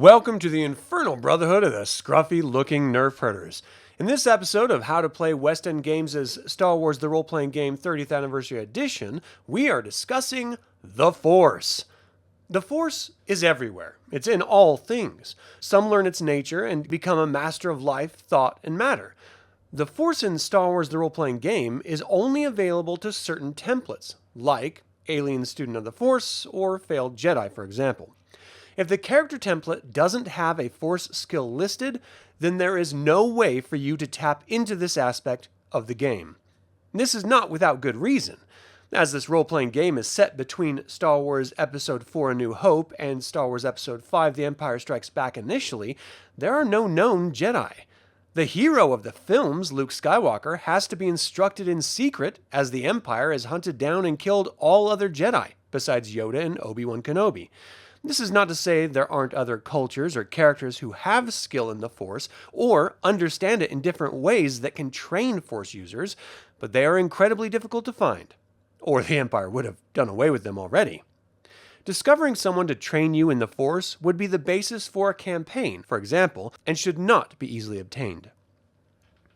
Welcome to the Infernal Brotherhood of the Scruffy-looking Nerf herders. In this episode of How to Play West End Games' Star Wars The Role-Playing Game 30th Anniversary Edition, we are discussing the Force. The Force is everywhere. It's in all things. Some learn its nature and become a master of life, thought, and matter. The Force in Star Wars The Role-Playing Game is only available to certain templates, like Alien Student of the Force or Failed Jedi, for example. If the character template doesn't have a Force skill listed, then there is no way for you to tap into this aspect of the game. This is not without good reason. As this role-playing game is set between Star Wars Episode 4 A New Hope and Star Wars Episode 5 The Empire Strikes Back initially, there are no known Jedi. The hero of the films, Luke Skywalker, has to be instructed in secret as the Empire has hunted down and killed all other Jedi, besides Yoda and Obi-Wan Kenobi. This is not to say there aren't other cultures or characters who have skill in the Force or understand it in different ways that can train Force users, but they are incredibly difficult to find. Or the Empire would have done away with them already. Discovering someone to train you in the Force would be the basis for a campaign, for example, and should not be easily obtained.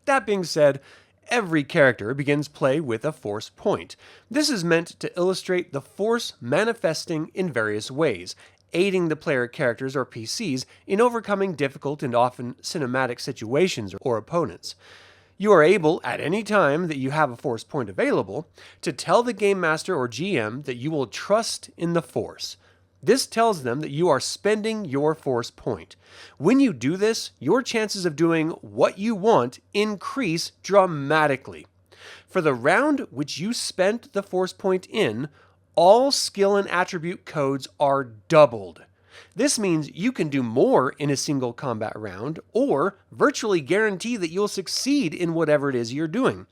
That being said, every character begins play with a Force point. This is meant to illustrate the Force manifesting in various ways, aiding the player characters or PCs in overcoming difficult and often cinematic situations or opponents. You are able, at any time that you have a Force point available, to tell the Game Master or GM that you will trust in the Force. This tells them that you are spending your Force point. When you do this, your chances of doing what you want increase dramatically. For the round which you spent the Force point in, all skill and attribute codes are doubled. This means you can do more in a single combat round, or virtually guarantee that you'll succeed in whatever it is you're doing.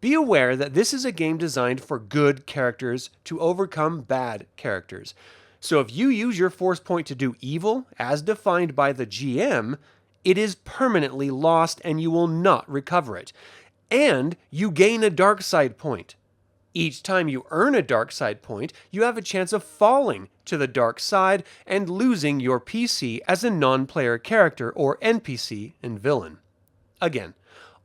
Be aware that this is a game designed for good characters to overcome bad characters. So if you use your Force point to do evil, as defined by the GM, it is permanently lost and you will not recover it. And you gain a dark side point. Each time you earn a dark side point, you have a chance of falling to the dark side and losing your PC as a non-player character or NPC and villain. Again,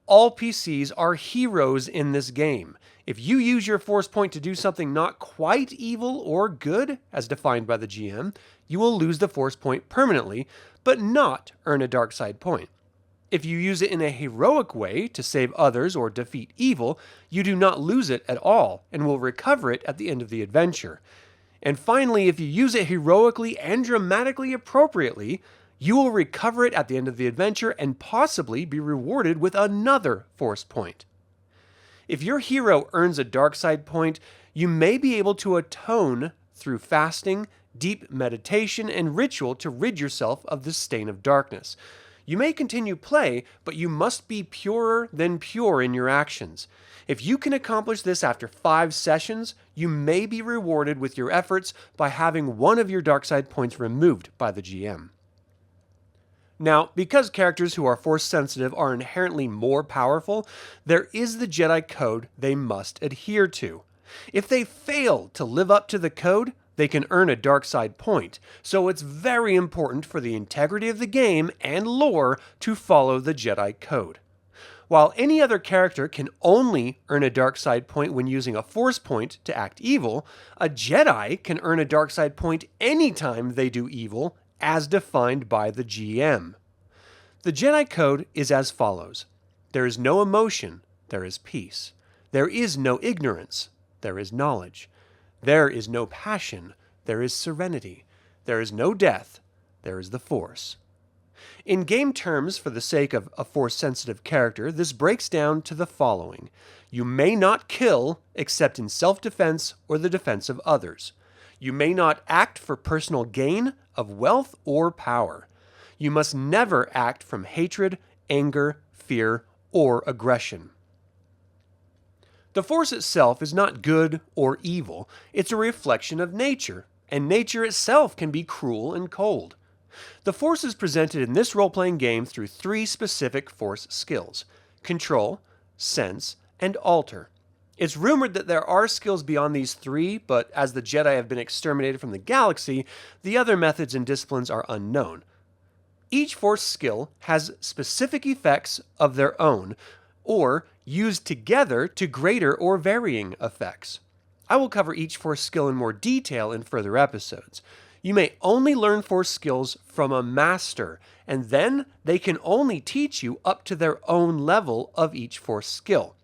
all PCs are heroes in this game. If you use your Force point to do something not quite evil or good, as defined by the GM, you will lose the Force point permanently, but not earn a dark side point. If you use it in a heroic way to save others or defeat evil, you do not lose it at all and will recover it at the end of the adventure. And finally, if you use it heroically and dramatically appropriately, you will recover it at the end of the adventure and possibly be rewarded with another Force point. If your hero earns a dark side point, you may be able to atone through fasting, deep meditation, and ritual to rid yourself of the stain of darkness. You may continue play, but you must be purer than pure in your actions. If you can accomplish this after 5 sessions, you may be rewarded with your efforts by having one of your dark side points removed by the GM. Now, because characters who are Force sensitive are inherently more powerful, there is the Jedi Code they must adhere to. If they fail to live up to the code, they can earn a dark side point, so it's very important for the integrity of the game and lore to follow the Jedi Code. While any other character can only earn a dark side point when using a Force point to act evil, a Jedi can earn a dark side point anytime they do evil, as defined by the GM. The Jedi Code is as follows. There is no emotion, there is peace. There is no ignorance, there is knowledge. There is no passion, there is serenity. There is no death, there is the Force. In game terms, for the sake of a Force-sensitive character, this breaks down to the following. You may not kill except in self-defense or the defense of others. You may not act for personal gain of wealth or power. You must never act from hatred, anger, fear, or aggression. The Force itself is not good or evil, it's a reflection of nature, and nature itself can be cruel and cold. The Force is presented in this role-playing game through 3 specific Force skills: control, sense, and alter. It's rumored that there are skills beyond these three, but as the Jedi have been exterminated from the galaxy, the other methods and disciplines are unknown. Each Force skill has specific effects of their own, or used together to greater or varying effects. I will cover each Force skill in more detail in further episodes. You may only learn Force skills from a master, and then they can only teach you up to their own level of each Force skill.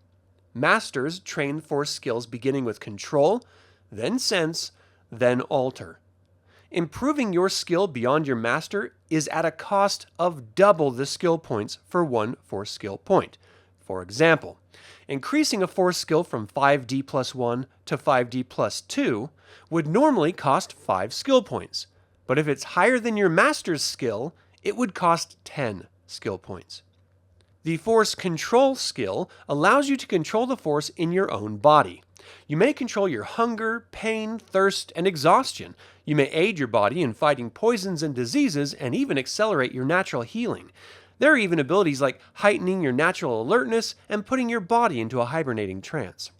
Masters train Force skills beginning with Control, then Sense, then Alter. Improving your skill beyond your master is at a cost of double the skill points for one Force skill point. For example, increasing a Force skill from 5D plus 1 to 5D plus 2 would normally cost 5 skill points, but if it's higher than your master's skill, it would cost 10 skill points. The Force Control skill allows you to control the Force in your own body. You may control your hunger, pain, thirst, and exhaustion. You may aid your body in fighting poisons and diseases and even accelerate your natural healing. There are even abilities like heightening your natural alertness and putting your body into a hibernating trance.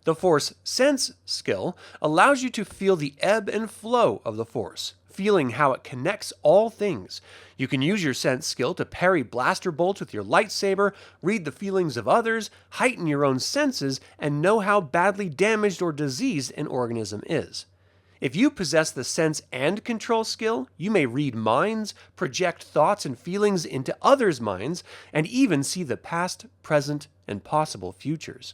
The Force Sense skill allows you to feel the ebb and flow of the Force, feeling how it connects all things. You can use your Sense skill to parry blaster bolts with your lightsaber, read the feelings of others, heighten your own senses, and know how badly damaged or diseased an organism is. If you possess the Sense and Control skill, you may read minds, project thoughts and feelings into others' minds, and even see the past, present, and possible futures.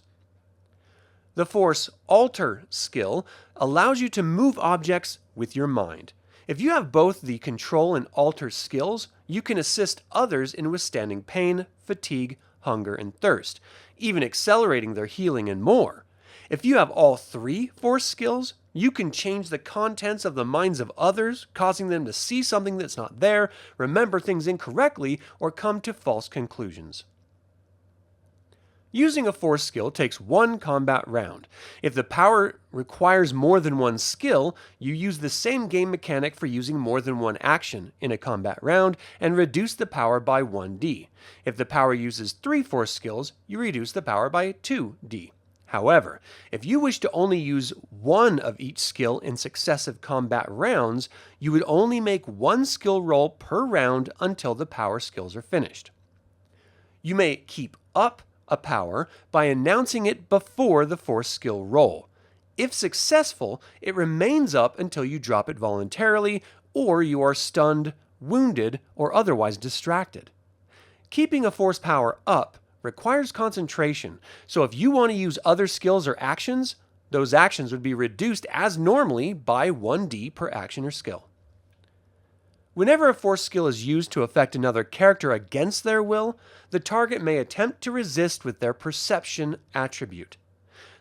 The Force Alter skill allows you to move objects with your mind. If you have both the Control and Alter skills, you can assist others in withstanding pain, fatigue, hunger, and thirst, even accelerating their healing and more. If you have all three Force skills, you can change the contents of the minds of others, causing them to see something that's not there, remember things incorrectly, or come to false conclusions. Using a Force skill takes one combat round. If the power requires more than one skill, you use the same game mechanic for using more than one action in a combat round and reduce the power by 1d. If the power uses 3 Force skills, you reduce the power by 2d. However, if you wish to only use one of each skill in successive combat rounds, you would only make one skill roll per round until the power skills are finished. You may keep up a power by announcing it before the Force skill roll. If successful, it remains up until you drop it voluntarily or you are stunned, wounded, or otherwise distracted. Keeping a Force power up requires concentration, so if you want to use other skills or actions, those actions would be reduced as normally by 1d per action or skill. Whenever a Force skill is used to affect another character against their will, the target may attempt to resist with their perception attribute.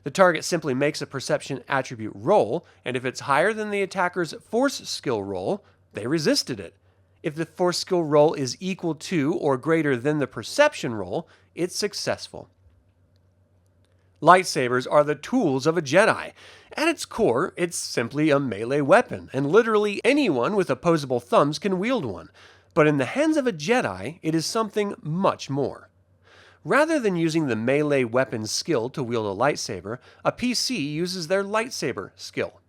The target simply makes a perception attribute roll, and if it's higher than the attacker's Force skill roll, they resisted it. If the Force skill roll is equal to or greater than the perception roll, it's successful. Lightsabers are the tools of a Jedi. At its core, it's simply a melee weapon, and literally anyone with opposable thumbs can wield one. But in the hands of a Jedi, it is something much more. Rather than using the melee weapon skill to wield a lightsaber, a PC uses their lightsaber skill.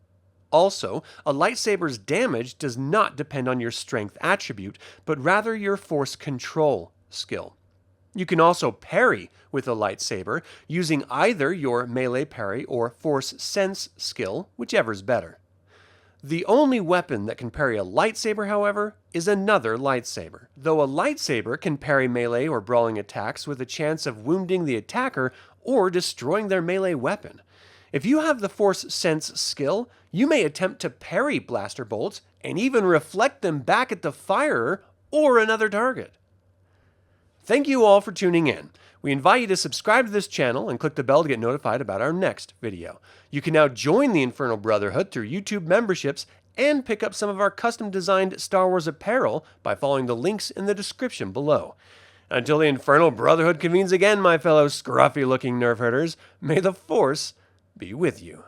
Also, a lightsaber's damage does not depend on your strength attribute, but rather your Force control skill. You can also parry with a lightsaber, using either your melee parry or Force sense skill, whichever's better. The only weapon that can parry a lightsaber, however, is another lightsaber, though a lightsaber can parry melee or brawling attacks with a chance of wounding the attacker or destroying their melee weapon. If you have the Force sense skill, you may attempt to parry blaster bolts and even reflect them back at the firer or another target. Thank you all for tuning in. We invite you to subscribe to this channel and click the bell to get notified about our next video. You can now join the Infernal Brotherhood through YouTube memberships and pick up some of our custom-designed Star Wars apparel by following the links in the description below. Until the Infernal Brotherhood convenes again, my fellow scruffy-looking Nerf herders, may the Force be with you.